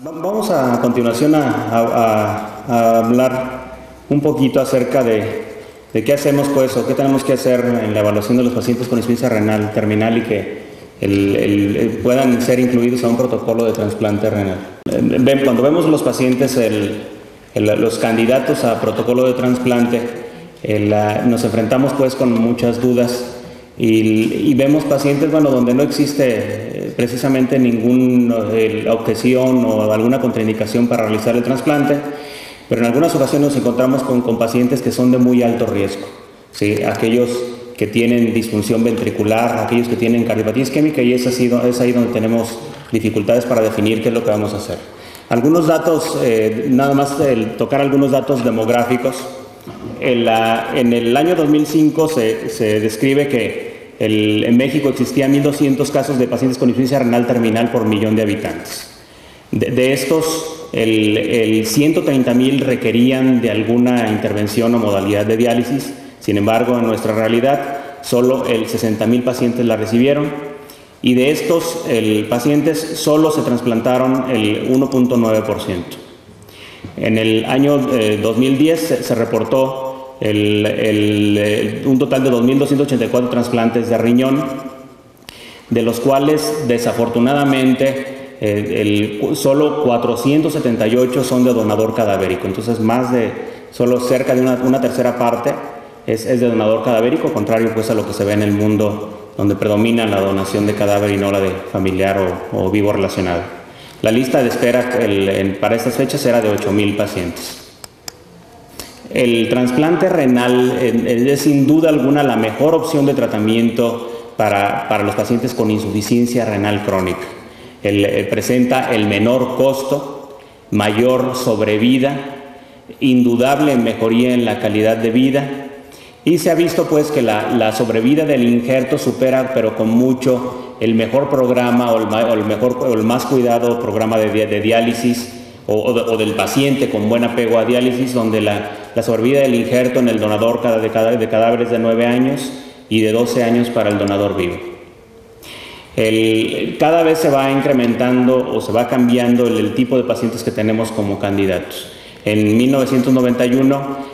Vamos a continuación a hablar un poquito acerca de qué hacemos pues o qué tenemos que hacer en la evaluación de los pacientes con insuficiencia renal terminal y que puedan ser incluidos a un protocolo de trasplante renal. Cuando vemos los pacientes, los candidatos a protocolo de trasplante, nos enfrentamos pues con muchas dudas y vemos pacientes donde no existe precisamente ninguna objeción o alguna contraindicación para realizar el trasplante, pero en algunas ocasiones nos encontramos con pacientes que son de muy alto riesgo, ¿sí? Aquellos que tienen disfunción ventricular, aquellos que tienen cardiopatía isquémica, y es ahí donde tenemos dificultades para definir qué es lo que vamos a hacer. Algunos datos, nada más tocar algunos datos demográficos. En el año 2005 se describe que en México existían 1.200 casos de pacientes con insuficiencia renal terminal por millón de habitantes. De estos, 130,000 requerían de alguna intervención o modalidad de diálisis. Sin embargo, en nuestra realidad, solo 60,000 pacientes la recibieron, y de estos pacientes solo se trasplantaron el 1.9%. En el año 2010 se reportó un total de 2.284 trasplantes de riñón, de los cuales desafortunadamente solo 478 son de donador cadavérico. Entonces solo cerca de una tercera parte es de donador cadavérico, contrario pues a lo que se ve en el mundo, donde predomina la donación de cadáver y no la de familiar o vivo relacionado. La lista de espera para estas fechas era de 8,000 pacientes. El trasplante renal es sin duda alguna la mejor opción de tratamiento para los pacientes con insuficiencia renal crónica. Presenta el menor costo, mayor sobrevida, indudable mejoría en la calidad de vida, y se ha visto pues que la sobrevida del injerto supera pero con mucho el mejor programa o el más cuidado programa de diálisis o del paciente con buen apego a diálisis, donde la sobrevida del injerto en el donador de cadáveres de 9 años y de 12 años para el donador vivo. Cada vez se va incrementando o se va cambiando el tipo de pacientes que tenemos como candidatos. En 1991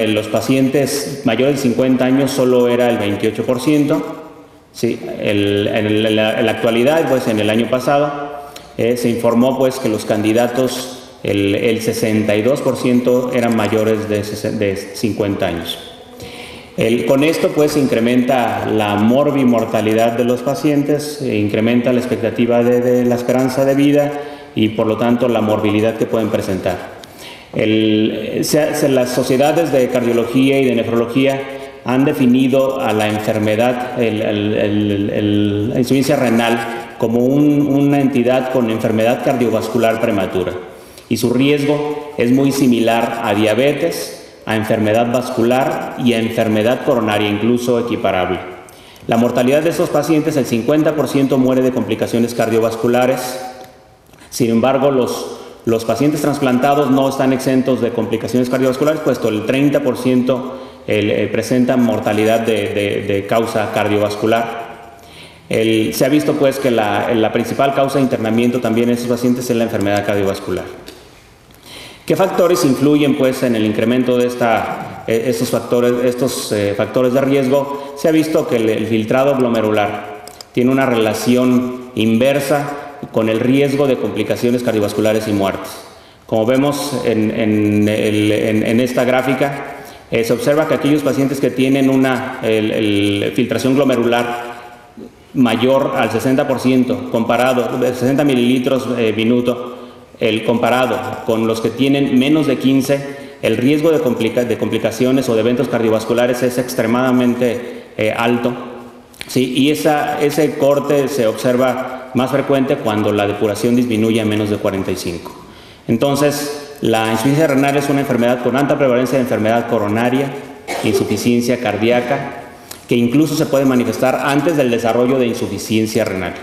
los pacientes mayores de 50 años solo era el 28%. Sí, en la actualidad, pues en el año pasado, se informó pues que los candidatos, el 62% eran mayores de 50 años. Con esto pues se incrementa la morbimortalidad de los pacientes, incrementa la expectativa de la esperanza de vida y por lo tanto la morbilidad que pueden presentar. Las sociedades de cardiología y de nefrología han definido a la enfermedad, la insuficiencia renal, como una entidad con enfermedad cardiovascular prematura, y su riesgo es muy similar a diabetes, a enfermedad vascular y a enfermedad coronaria, incluso equiparable. La mortalidad de estos pacientes, el 50% muere de complicaciones cardiovasculares. Sin embargo, los pacientes trasplantados no están exentos de complicaciones cardiovasculares, puesto el 30% presentan mortalidad de causa cardiovascular. Se ha visto pues que la principal causa de internamiento también en estos pacientes es la enfermedad cardiovascular. ¿Qué factores influyen pues en el incremento de estos factores de riesgo? Se ha visto que el filtrado glomerular tiene una relación inversa con el riesgo de complicaciones cardiovasculares y muertes. Como vemos en esta gráfica, se observa que aquellos pacientes que tienen una filtración glomerular mayor al 60%, comparado, de 60 mililitros minuto, comparado con los que tienen menos de 15, el riesgo de complicaciones o de eventos cardiovasculares es extremadamente alto. Sí, y ese corte se observa más frecuente cuando la depuración disminuye a menos de 45. Entonces, la insuficiencia renal es una enfermedad con alta prevalencia de enfermedad coronaria, insuficiencia cardíaca, que incluso se puede manifestar antes del desarrollo de insuficiencia renal.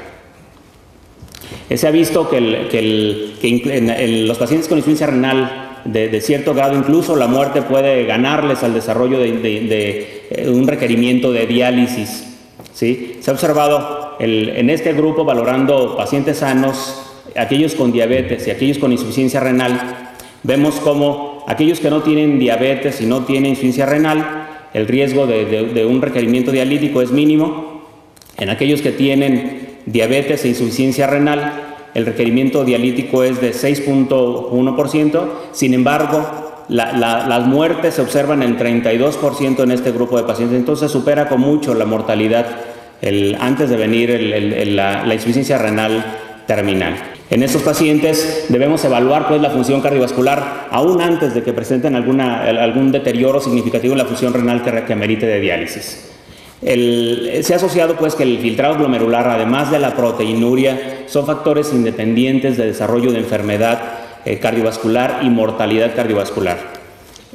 Se ha visto que en los pacientes con insuficiencia renal de cierto grado, incluso la muerte puede ganarles al desarrollo de un requerimiento de diálisis, ¿sí? Se ha observado en este grupo, valorando pacientes sanos aquellos con diabetes y aquellos con insuficiencia renal, vemos como aquellos que no tienen diabetes y no tienen insuficiencia renal, el riesgo de un requerimiento dialítico es mínimo. En aquellos que tienen diabetes e insuficiencia renal, el requerimiento dialítico es de 6.1%, sin embargo, las muertes se observan en 32% en este grupo de pacientes, entonces supera con mucho la mortalidad antes de venir la insuficiencia renal terminal. En estos pacientes debemos evaluar pues la función cardiovascular aún antes de que presenten algún deterioro significativo en la función renal que amerite de diálisis. Se ha asociado pues que el filtrado glomerular, además de la proteinuria, son factores independientes de desarrollo de enfermedad cardiovascular y mortalidad cardiovascular.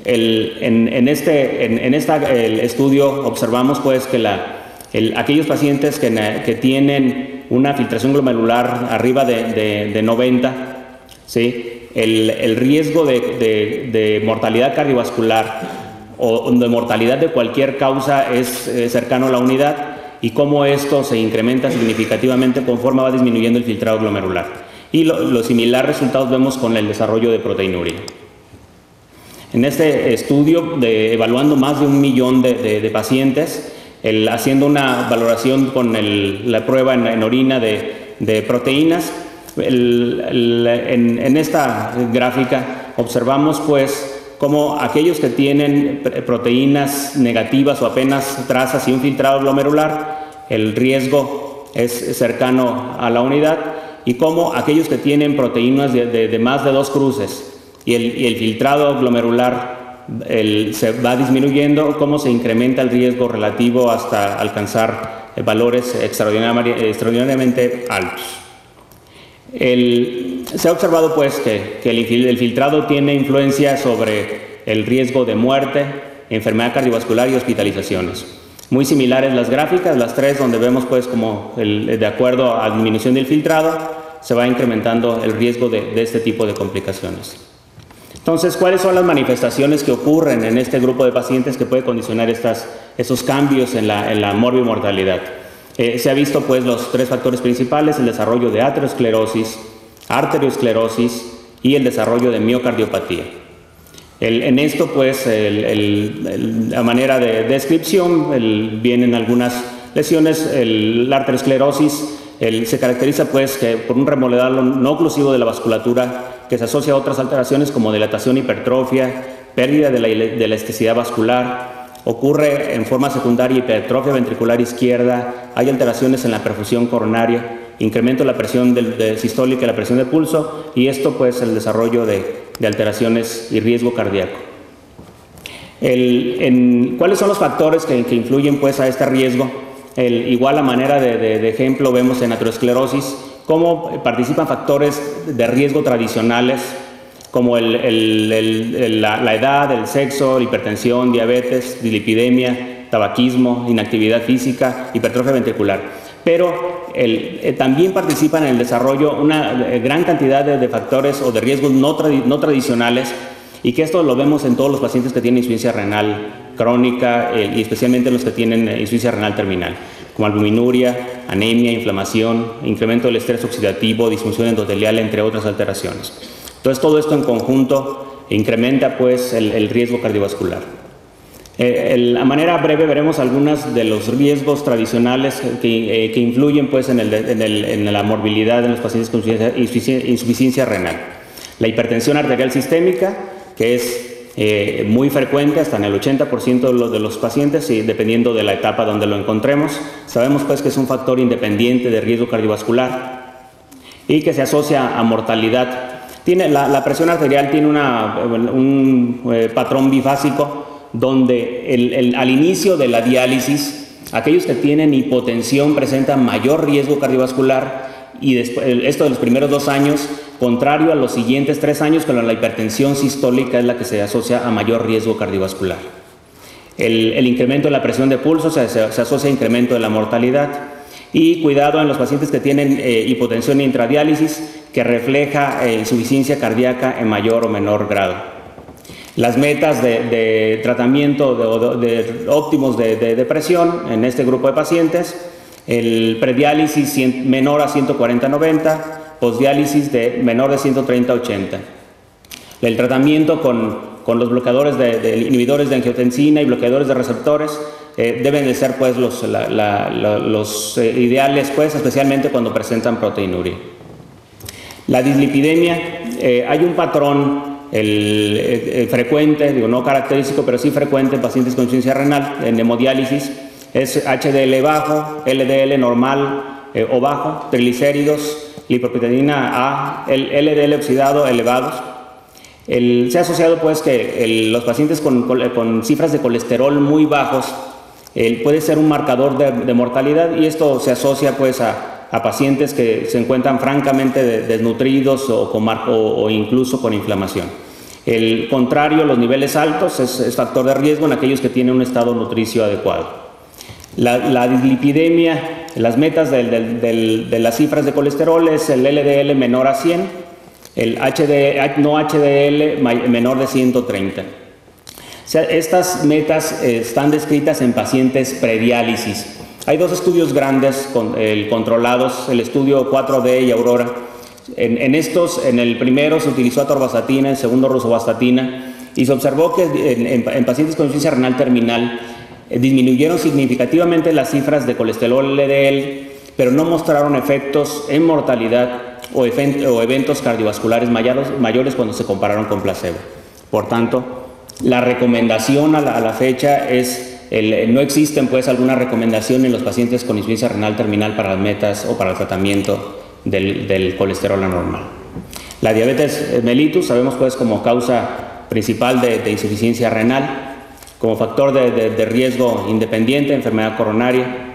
En este estudio observamos pues que aquellos pacientes que tienen una filtración glomerular arriba de 90, ¿sí? El riesgo de mortalidad cardiovascular o de mortalidad de cualquier causa es cercano a la unidad, y cómo esto se incrementa significativamente conforme va disminuyendo el filtrado glomerular. Y los similares resultados vemos con el desarrollo de proteinuria. En este estudio, evaluando más de 1 millón de pacientes, haciendo una valoración con la prueba en orina de proteínas, en esta gráfica observamos pues como aquellos que tienen proteínas negativas o apenas trazas y un filtrado glomerular, el riesgo es cercano a la unidad, y como aquellos que tienen proteínas de más de 2 cruces y el filtrado glomerular se va disminuyendo, cómo se incrementa el riesgo relativo hasta alcanzar valores extraordinariamente altos. Se ha observado pues que el filtrado tiene influencia sobre el riesgo de muerte, enfermedad cardiovascular y hospitalizaciones. Muy similares las gráficas, las tres, donde vemos pues como de acuerdo a la disminución del filtrado se va incrementando el riesgo de este tipo de complicaciones. Entonces, ¿cuáles son las manifestaciones que ocurren en este grupo de pacientes que puede condicionar esos cambios en la morbimortalidad? Se ha visto pues los 3 factores principales: el desarrollo de aterosclerosis, arteriosclerosis y el desarrollo de miocardiopatía. En esto pues a manera de descripción vienen algunas lesiones. La arteriosclerosis se caracteriza pues por un remodelado no oclusivo de la vasculatura que se asocia a otras alteraciones como dilatación, hipertrofia, pérdida de la elasticidad vascular. Ocurre en forma secundaria hipertrofia ventricular izquierda, hay alteraciones en la perfusión coronaria, incremento de la presión sistólica y la presión de pulso, y esto pues el desarrollo de alteraciones y riesgo cardíaco. ¿Cuáles son los factores que influyen pues a este riesgo? Igual a manera de ejemplo vemos en aterosclerosis cómo participan factores de riesgo tradicionales como la edad, el sexo, la hipertensión, diabetes, dislipidemia, tabaquismo, inactividad física, hipertrofia ventricular. Pero también participan en el desarrollo una gran cantidad de factores o de riesgos no tradicionales, y que esto lo vemos en todos los pacientes que tienen insuficiencia renal crónica y especialmente en los que tienen insuficiencia renal terminal, como albuminuria, anemia, inflamación, incremento del estrés oxidativo, disfunción endotelial, entre otras alteraciones. Entonces, todo esto en conjunto incrementa pues el riesgo cardiovascular. A manera breve veremos algunos de los riesgos tradicionales que influyen pues en la morbilidad en los pacientes con insuficiencia renal. La hipertensión arterial sistémica, que es muy frecuente, hasta en el 80% de los pacientes, y dependiendo de la etapa donde lo encontremos. Sabemos pues que es un factor independiente de riesgo cardiovascular y que se asocia a mortalidad. La presión arterial tiene un patrón bifásico, donde al inicio de la diálisis, aquellos que tienen hipotensión presentan mayor riesgo cardiovascular, y esto de los primeros 2 años, contrario a los siguientes 3 años, cuando la hipertensión sistólica es la que se asocia a mayor riesgo cardiovascular. El incremento de la presión de pulso se asocia a incremento de la mortalidad. Y cuidado en los pacientes que tienen hipotensión intradiálisis, que refleja insuficiencia cardíaca en mayor o menor grado. Las metas de tratamiento óptimos de depresión en este grupo de pacientes: el prediálisis menor a 140/90, postdiálisis de menor de 130/80. El tratamiento con los bloqueadores de inhibidores de angiotensina y bloqueadores de receptores deben de ser pues los ideales, pues, especialmente cuando presentan proteinuria. La dislipidemia, hay un patrón frecuente, digo no característico, pero sí frecuente en pacientes con insuficiencia renal en hemodiálisis. Es HDL bajo, LDL normal o bajo, triglicéridos, lipoproteína A, el LDL oxidado elevados. Se ha asociado pues que los pacientes con cifras de colesterol muy bajos puede ser un marcador de mortalidad, y esto se asocia pues a pacientes que se encuentran francamente desnutridos o incluso con inflamación. El contrario, los niveles altos es factor de riesgo en aquellos que tienen un estado nutricio adecuado. La dislipidemia, las metas de las cifras de colesterol es el LDL menor a 100, el no HDL menor de 130. O sea, estas metas están descritas en pacientes prediálisis. Hay dos estudios grandes controlados, el estudio 4D y Aurora. En el primero se utilizó atorvastatina, en el segundo rosuvastatina, y se observó que en pacientes con insuficiencia renal terminal disminuyeron significativamente las cifras de colesterol LDL, pero no mostraron efectos en mortalidad o eventos cardiovasculares mayores cuando se compararon con placebo. Por tanto, la recomendación a la fecha es, no existen pues alguna recomendación en los pacientes con insuficiencia renal terminal para las metas o para el tratamiento del colesterol anormal. La diabetes mellitus sabemos pues como causa principal de insuficiencia renal, como factor de riesgo independiente, enfermedad coronaria.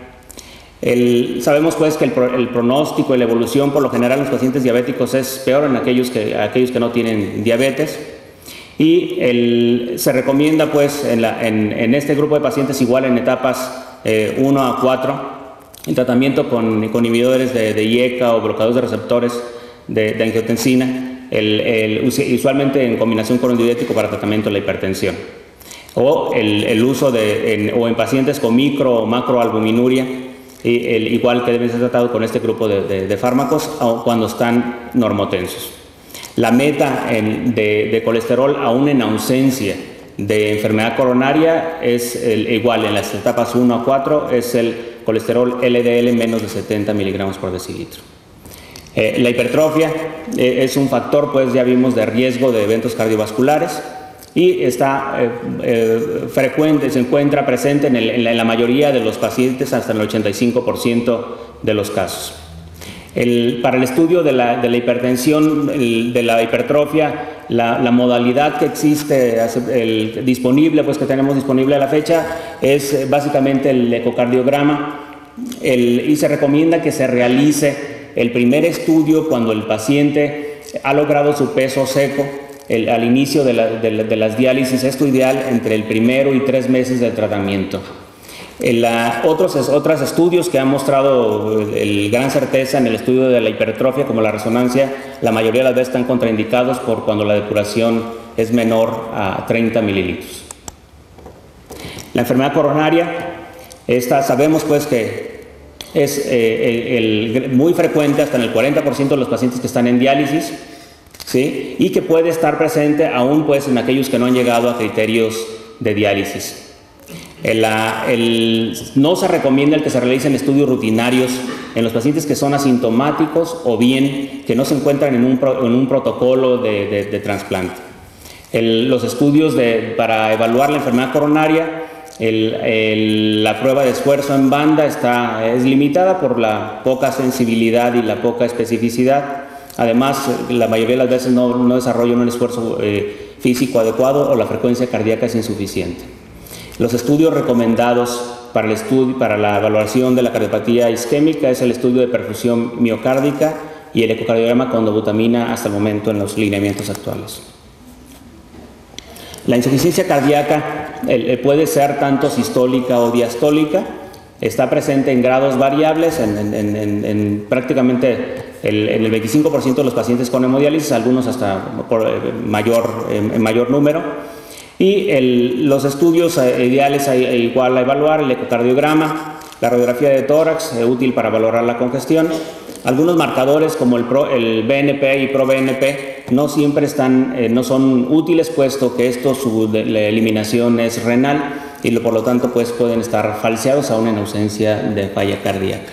Sabemos pues que el pronóstico y la evolución por lo general en los pacientes diabéticos es peor en aquellos que no tienen diabetes, y se recomienda pues en este grupo de pacientes igual en etapas 1 a 4 el tratamiento con inhibidores de IECA o bloqueadores de receptores de angiotensina, usualmente en combinación con un diurético para tratamiento de la hipertensión, o el uso en pacientes con micro o macroalbuminuria, igual que deben ser tratados con este grupo de fármacos cuando están normotensos. La meta de colesterol aún en ausencia de enfermedad coronaria es igual en las etapas 1 a 4, es el colesterol LDL menos de 70 miligramos por decilitro. La hipertrofia es un factor, pues ya vimos, de riesgo de eventos cardiovasculares, y está frecuente, se encuentra presente en la mayoría de los pacientes, hasta en el 85% de los casos. Para el estudio de la hipertensión, de la hipertrofia, la modalidad que existe disponible, pues que tenemos disponible a la fecha, es básicamente el ecocardiograma, y se recomienda que se realice el primer estudio cuando el paciente ha logrado su peso seco al inicio de las diálisis. Esto ideal entre el primero y 3 meses del tratamiento. Otros estudios que han mostrado gran certeza en el estudio de la hipertrofia, como la resonancia, la mayoría de las veces están contraindicados por cuando la depuración es menor a 30 mililitros. La enfermedad coronaria, sabemos pues que es muy frecuente, hasta en el 40% de los pacientes que están en diálisis, ¿sí? Y que puede estar presente aún pues en aquellos que no han llegado a criterios de diálisis. No se recomienda el que se realicen estudios rutinarios en los pacientes que son asintomáticos o bien que no se encuentran en un protocolo de trasplante. Los estudios para evaluar la enfermedad coronaria, la prueba de esfuerzo en banda es limitada por la poca sensibilidad y la poca especificidad. Además, la mayoría de las veces no desarrollan un esfuerzo físico adecuado, o la frecuencia cardíaca es insuficiente. Los estudios recomendados para la evaluación de la cardiopatía isquémica es el estudio de perfusión miocárdica y el ecocardiograma con dobutamina hasta el momento en los lineamientos actuales. La insuficiencia cardíaca puede ser tanto sistólica o diastólica. Está presente en grados variables en prácticamente en el 25% de los pacientes con hemodiálisis, algunos hasta en mayor número. Y los estudios ideales igual a evaluar: el ecocardiograma, la radiografía de tórax, útil para valorar la congestión, Algunos marcadores como el BNP y ProBNP no siempre no son útiles, puesto que la eliminación es renal y por lo tanto pues pueden estar falseados aún en ausencia de falla cardíaca.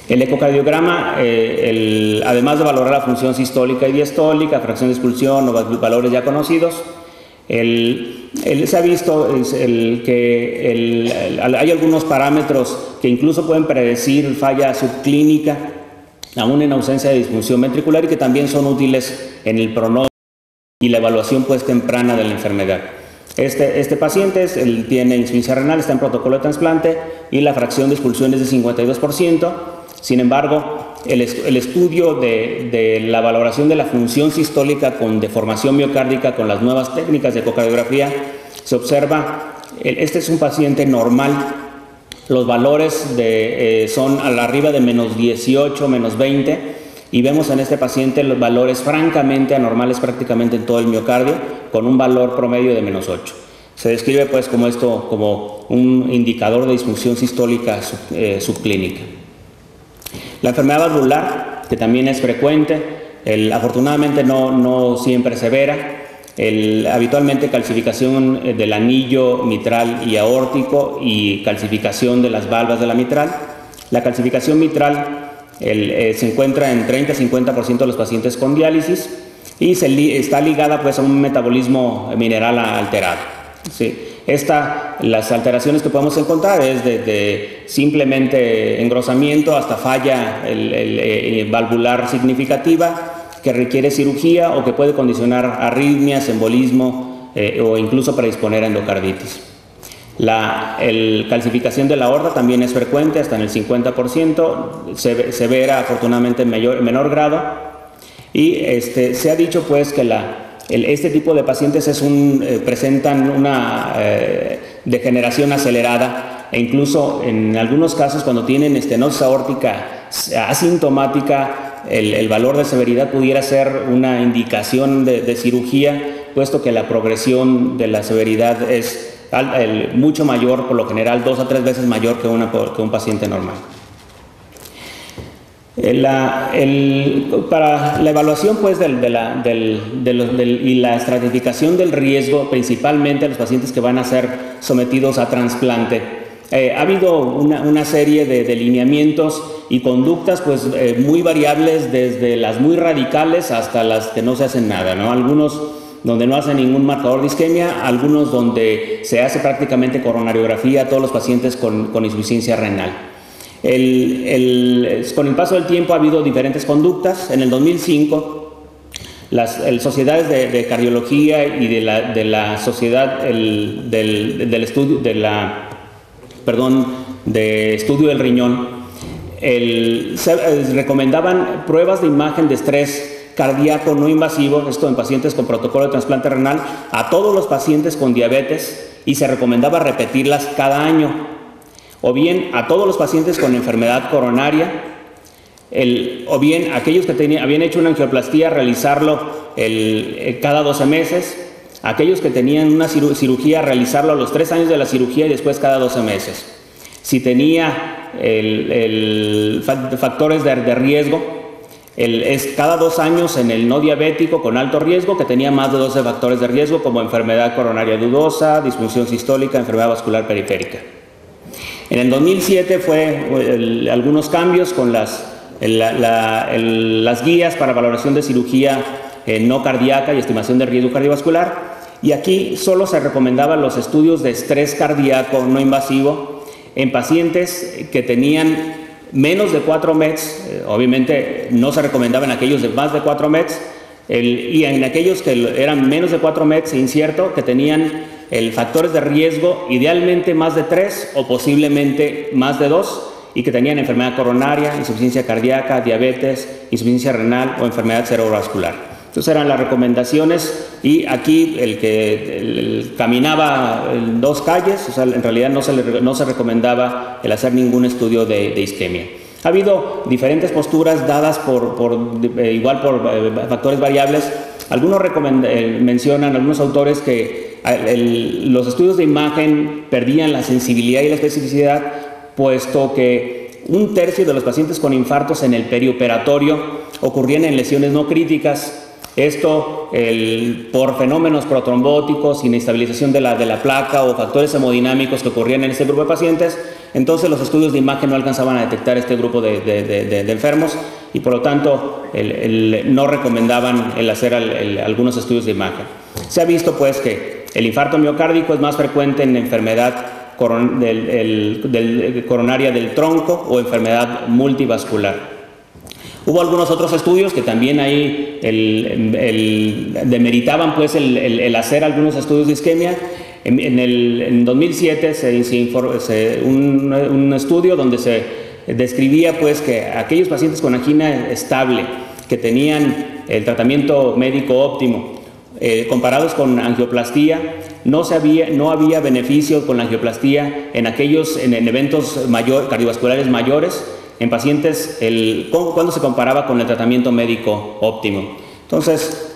El ecocardiograma, además de valorar la función sistólica y diastólica, fracción de expulsión o valores ya conocidos, se ha visto que hay algunos parámetros que incluso pueden predecir falla subclínica, aún en ausencia de disfunción ventricular, y que también son útiles en el pronóstico y la evaluación pues temprana de la enfermedad. Este paciente tiene insuficiencia renal, está en protocolo de trasplante y la fracción de expulsión es de 52%. Sin embargo, el estudio de la valoración de la función sistólica con deformación miocárdica con las nuevas técnicas de ecocardiografía se observa, este es un paciente normal. Los valores son arriba de -18, -20, y vemos en este paciente los valores francamente anormales prácticamente en todo el miocardio, con un valor promedio de -8. Se describe pues como un indicador de disfunción sistólica subclínica. La enfermedad valvular, que también es frecuente, afortunadamente no siempre severa. Habitualmente calcificación del anillo mitral y aórtico y calcificación de las valvas de la mitral. La calcificación mitral se encuentra en 30-50% de los pacientes con diálisis y está ligada pues a un metabolismo mineral alterado. ¿Sí? Las alteraciones que podemos encontrar es desde simplemente engrosamiento hasta falla valvular significativa, que requiere cirugía o que puede condicionar arritmias, embolismo o incluso predisponer a endocarditis. La calcificación de la aorta también es frecuente, hasta en el 50%, severa afortunadamente en menor grado, y se ha dicho pues que este tipo de pacientes presentan una degeneración acelerada, e incluso en algunos casos cuando tienen estenosis aórtica asintomática, el valor de severidad pudiera ser una indicación de cirugía, puesto que la progresión de la severidad es mucho mayor, por lo general 2 a 3 veces mayor que un paciente normal. Para la evaluación pues, y la estratificación del riesgo, principalmente a los pacientes que van a ser sometidos a trasplante, ha habido una serie de lineamientos y conductas pues, muy variables, desde las muy radicales hasta las que no se hacen nada, ¿no? Algunos donde no hacen ningún marcador de isquemia, algunos donde se hace prácticamente coronariografía a todos los pacientes con insuficiencia renal. Con el paso del tiempo ha habido diferentes conductas. En el 2005, las sociedades de cardiología y de la sociedad de estudio del riñón, recomendaban pruebas de imagen de estrés cardíaco no invasivo, esto en pacientes con protocolo de trasplante renal, a todos los pacientes con diabetes, y se recomendaba repetirlas cada año, o bien a todos los pacientes con enfermedad coronaria, o bien aquellos que habían hecho una angioplastía, realizarlo cada 12 meses, aquellos que tenían una cirugía, realizarlo a los 3 años de la cirugía y después cada 12 meses. Si tenía factores de riesgo, es cada 2 años en el no diabético con alto riesgo que tenía más de 12 factores de riesgo, como enfermedad coronaria dudosa, disfunción sistólica, enfermedad vascular periférica. En el 2007 fue algunos cambios con las guías para valoración de cirugía no cardíaca y estimación de riesgo cardiovascular, y aquí solo se recomendaban los estudios de estrés cardíaco no invasivo en pacientes que tenían menos de 4 METs, obviamente no se recomendaban aquellos de más de 4 METs, y en aquellos que eran menos de 4 METs, incierto, que tenían factores de riesgo, idealmente más de 3 o posiblemente más de 2, y que tenían enfermedad coronaria, insuficiencia cardíaca, diabetes, insuficiencia renal o enfermedad cerebrovascular. Entonces eran las recomendaciones, y aquí el que caminaba en 2 calles, o sea, en realidad no se recomendaba el hacer ningún estudio de isquemia. Ha habido diferentes posturas dadas por factores variables. Algunos mencionan, algunos autores, que los estudios de imagen perdían la sensibilidad y la especificidad, puesto que un tercio de los pacientes con infartos en el perioperatorio ocurrían en lesiones no críticas. Esto por fenómenos protrombóticos, inestabilización de la placa o factores hemodinámicos que ocurrían en este grupo de pacientes. Entonces los estudios de imagen no alcanzaban a detectar este grupo de enfermos y por lo tanto no recomendaban el hacer algunos estudios de imagen. Se ha visto pues que el infarto miocárdico es más frecuente en enfermedad coronaria del tronco o enfermedad multivascular. Hubo algunos otros estudios que también ahí demeritaban pues el hacer algunos estudios de isquemia. En 2007 se hizo un estudio donde se describía pues que aquellos pacientes con angina estable que tenían el tratamiento médico óptimo comparados con angioplastía, no había beneficio con la angioplastía en eventos cardiovasculares mayores en pacientes cuando se comparaba con el tratamiento médico óptimo. Entonces,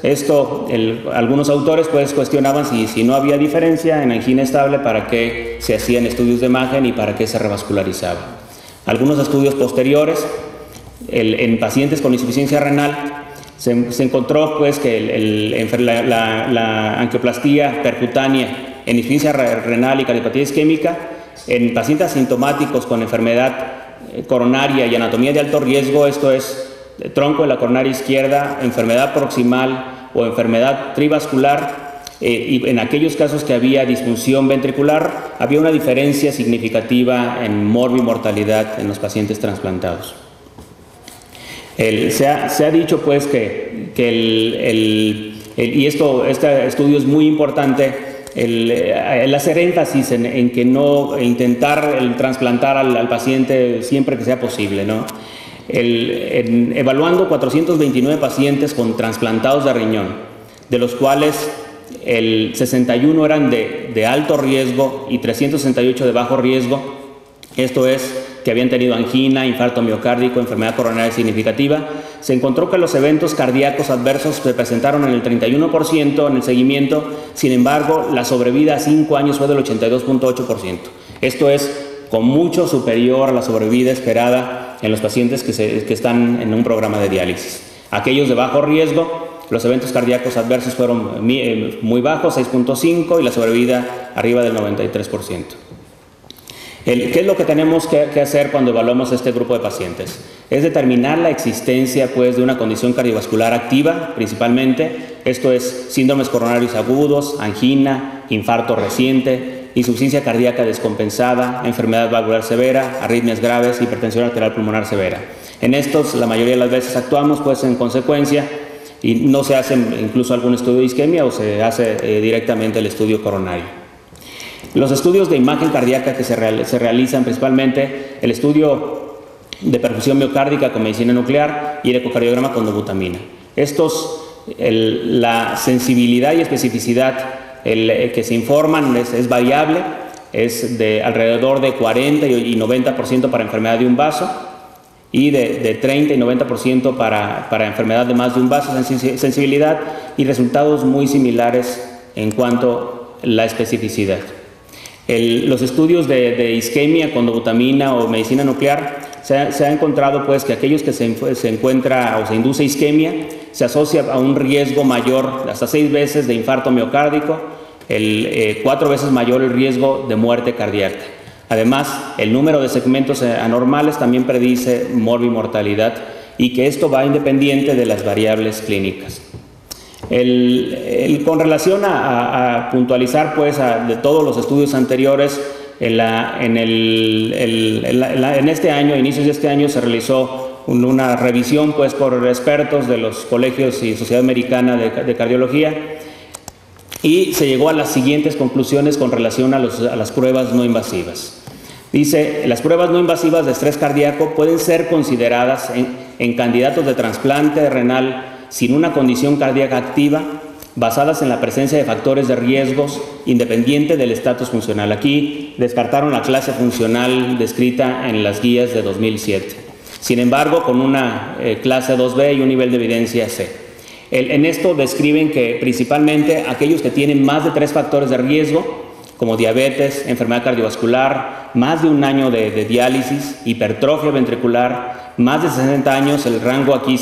algunos autores pues cuestionaban si no había diferencia en angina estable, para qué se hacían estudios de imagen y para qué se revascularizaba. Algunos estudios posteriores, en pacientes con insuficiencia renal, se encontró pues que la angioplastía percutánea en insuficiencia renal y cardiopatía isquémica en pacientes asintomáticos con enfermedad coronaria y anatomía de alto riesgo, esto es tronco de la coronaria izquierda, enfermedad proximal o enfermedad trivascular, y en aquellos casos que había disfunción ventricular, había una diferencia significativa en morbimortalidad en los pacientes trasplantados. Se ha dicho pues que este estudio es muy importante, el hacer énfasis en que no intentar trasplantar al paciente siempre que sea posible, ¿no? Evaluando 429 pacientes con trasplantados de riñón, de los cuales 61 eran de alto riesgo y 368 de bajo riesgo, esto es, que habían tenido angina, infarto miocárdico, enfermedad coronaria significativa, se encontró que los eventos cardíacos adversos se presentaron en el 31% en el seguimiento. Sin embargo, la sobrevida a 5 años fue del 82.8%. Esto es con mucho superior a la sobrevida esperada en los pacientes que están en un programa de diálisis. Aquellos de bajo riesgo, los eventos cardíacos adversos fueron muy bajos, 6.5, y la sobrevida arriba del 93%. ¿Qué es lo que tenemos que hacer cuando evaluamos este grupo de pacientes? Es determinar la existencia pues, de una condición cardiovascular activa, principalmente. Esto es síndromes coronarios agudos, angina, infarto reciente, insuficiencia cardíaca descompensada, enfermedad valvular severa, arritmias graves, hipertensión arterial pulmonar severa. En estos, la mayoría de las veces actuamos pues, en consecuencia, y no se hace incluso algún estudio de isquemia o se hace directamente el estudio coronario. Los estudios de imagen cardíaca que se realizan principalmente, el estudio de perfusión miocárdica con medicina nuclear y el ecocardiograma con dobutamina. La sensibilidad y especificidad que se informan es variable, es de alrededor de 40 y 90% para enfermedad de un vaso y de 30 y 90% para enfermedad de más de un vaso, sensibilidad, y resultados muy similares en cuanto a la especificidad. Los estudios de isquemia con dobutamina o medicina nuclear se ha encontrado pues que aquellos que se encuentra o se induce isquemia se asocia a un riesgo mayor, hasta 6 veces de infarto miocárdico, 4 veces mayor el riesgo de muerte cardíaca. Además, el número de segmentos anormales también predice morbimortalidad, y que esto va independiente de las variables clínicas. Con relación a puntualizar pues de todos los estudios anteriores, en este año, a inicios de este año, se realizó una revisión pues por expertos de los colegios y Sociedad Americana de Cardiología, y se llegó a las siguientes conclusiones con relación a las pruebas no invasivas. Dice, las pruebas no invasivas de estrés cardíaco pueden ser consideradas en candidatos de trasplante renal sin una condición cardíaca activa, basadas en la presencia de factores de riesgos independiente del estatus funcional. Aquí descartaron la clase funcional descrita en las guías de 2007. Sin embargo, con una clase 2B y un nivel de evidencia C. En esto describen que principalmente aquellos que tienen más de 3 factores de riesgo, como diabetes, enfermedad cardiovascular, más de un año de diálisis, hipertrofia ventricular, más de 60 años, el rango aquí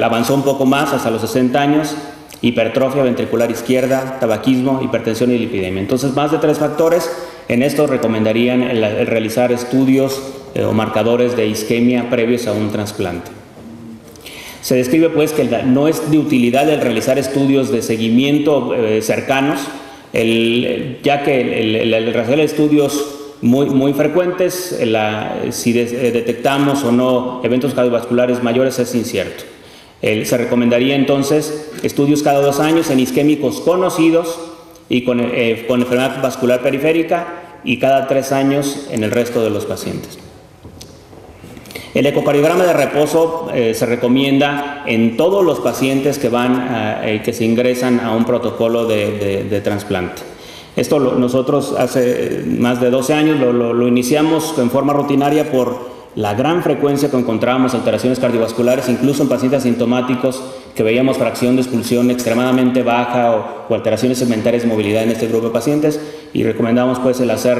avanzó un poco más hasta los 60 años, hipertrofia ventricular izquierda, tabaquismo, hipertensión y lipidemia. Entonces, más de 3 factores. En esto recomendarían el realizar estudios o marcadores de isquemia previos a un trasplante. Se describe pues que no es de utilidad el realizar estudios de seguimiento cercanos, ya que el realizar estudios muy frecuentes, si detectamos o no eventos cardiovasculares mayores es incierto. Se recomendaría entonces estudios cada 2 años en isquémicos conocidos y con enfermedad vascular periférica, y cada 3 años en el resto de los pacientes. El ecocardiograma de reposo se recomienda en todos los pacientes que se ingresan a un protocolo de trasplante. Esto nosotros hace más de 12 años lo iniciamos en forma rutinaria por la gran frecuencia que encontrábamos alteraciones cardiovasculares, incluso en pacientes asintomáticos, que veíamos fracción de expulsión extremadamente baja o alteraciones segmentarias de movilidad en este grupo de pacientes, y recomendamos pues el hacer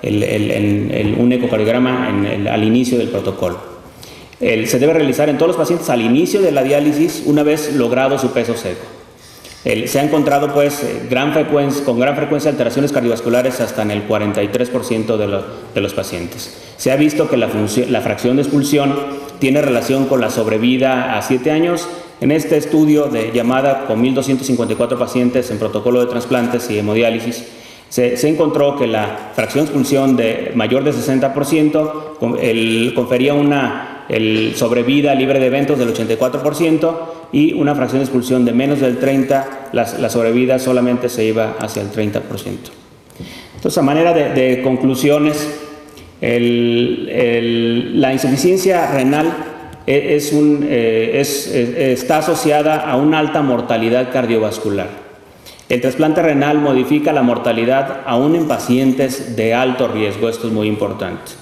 un ecocardiograma al inicio del protocolo. Se debe realizar en todos los pacientes al inicio de la diálisis, una vez logrado su peso seco. Se ha encontrado pues con gran frecuencia alteraciones cardiovasculares hasta en el 43% de los pacientes. Se ha visto que la fracción de expulsión tiene relación con la sobrevida a 7 años. En este estudio de llamada con 1.254 pacientes en protocolo de trasplantes y hemodiálisis, se encontró que la fracción de expulsión mayor de 60% confería el sobrevida libre de eventos del 84%, y una fracción de expulsión de menos del 30%, la sobrevida solamente se iba hacia el 30%. Entonces, a manera de conclusiones, la insuficiencia renal está asociada a una alta mortalidad cardiovascular. El trasplante renal modifica la mortalidad aún en pacientes de alto riesgo. Esto es muy importante.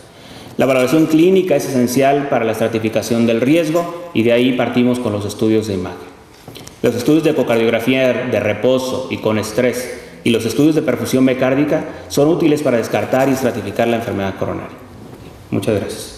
La valoración clínica es esencial para la estratificación del riesgo, y de ahí partimos con los estudios de imagen. Los estudios de ecocardiografía de reposo y con estrés y los estudios de perfusión miocárdica son útiles para descartar y estratificar la enfermedad coronaria. Muchas gracias.